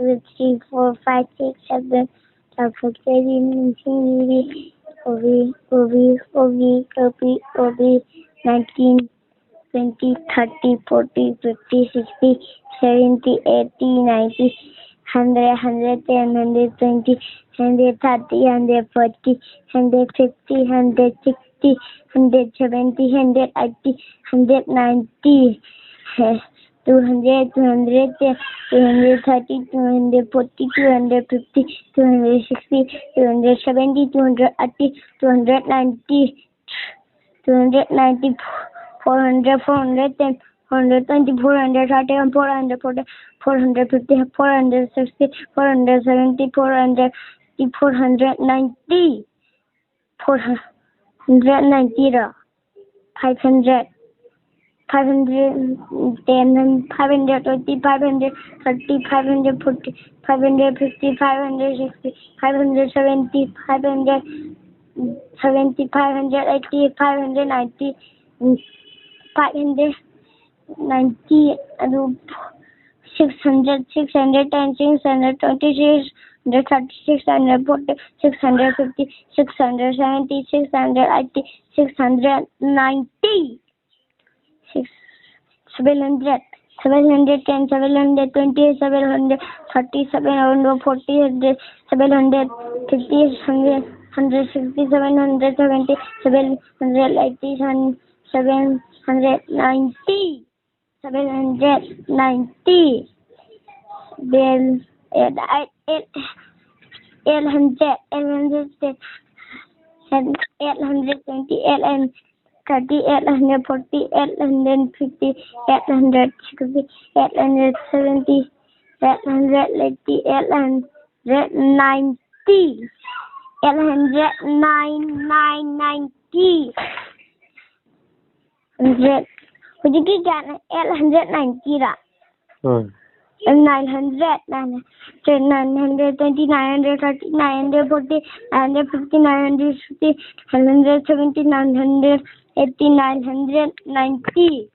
2, 3, 4, 5, 6, 7, 8, 19, 20, 30, 40, 50, 60, 70, 80, 90, 100, 110, 120, 130, 140, 150, 160, 170, 180, 190, 200, 210, 230, 240, 250, 260, 270, 280, 290, 290, 400, 410, 420, 430, 440, 450, 460, 470, 480, 490, 490, 500, 510, 520, 530, 540, 550, 560, 570, 570, 580, 590, 590, 600, 610, 620, 630, 640, 650, 670, 680, 690, 700, 710, 720, 730, 740, 750, 160, 770, 780, 790, 790, then 800, 820, 830, 840, 850, 860, 870, 880, 890, 890, 100. Hujiki kya 890 ra. 900, 920, 930, 940, 950, 960, 970, 980, 990,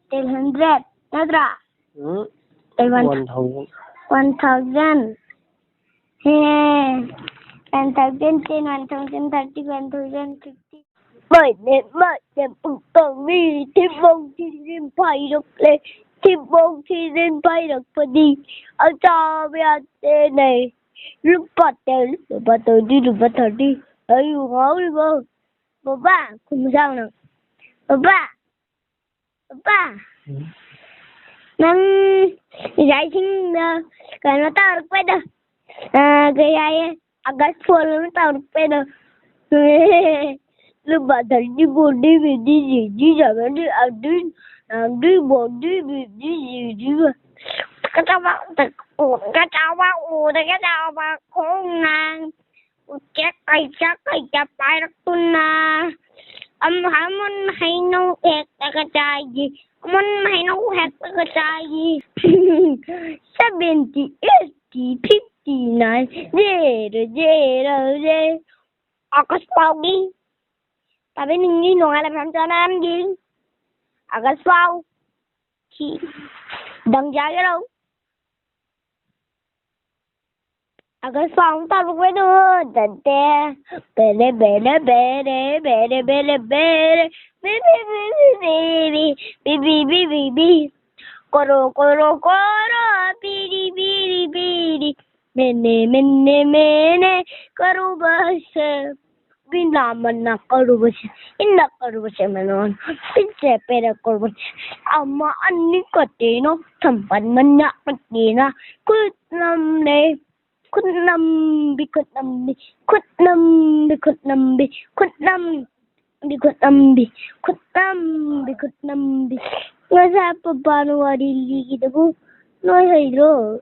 1,000. Nadra? 1,000. 1,000. 10, 1,030, 1,050. Bởi để bụng tổng đi thêm bông thì lên phải được lên thêm bông thì lên phải được phần đi ở cho bây giờ này lúc bắt đầu đi ấy ngáo đi bố ba cùng sang nào bố ba nang giải sinh cái nó tao được đâu cái ai agak full nó tao được đâu lu badal di bodi di jangan di adi bodi di katawa không nang cek kai capai rakuna hãy muốn hay nấu hẹt cái trái gì muốn hay nấu hẹt cái trái gì 70, 80, 59, zero August Paugi tapi ningi nong alam hamsa nam gì August Pau chị đừng giá cái đâu August Pau tao lúc với đưa tận te bere koro biri mene karo bahasa Bina mana karubas, inna karubas manon. Pinse pera karubas. Amma anni kateno sampan mana katina. Kutnam bi. Ngasa pa paano warili kita po? No, hello.